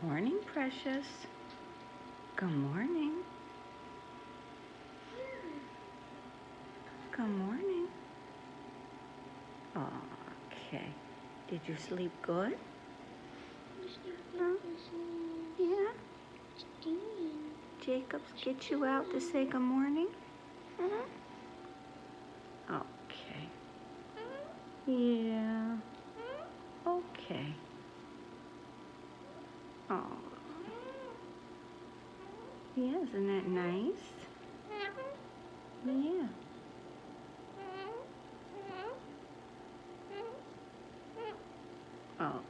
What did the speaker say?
Morning, precious. Good morning. Good morning. Okay. Did you sleep good? Huh? Yeah? Jacobs get you out to say good morning? Okay. Yeah. Okay. Oh. Yeah, isn't that nice? Yeah. Oh.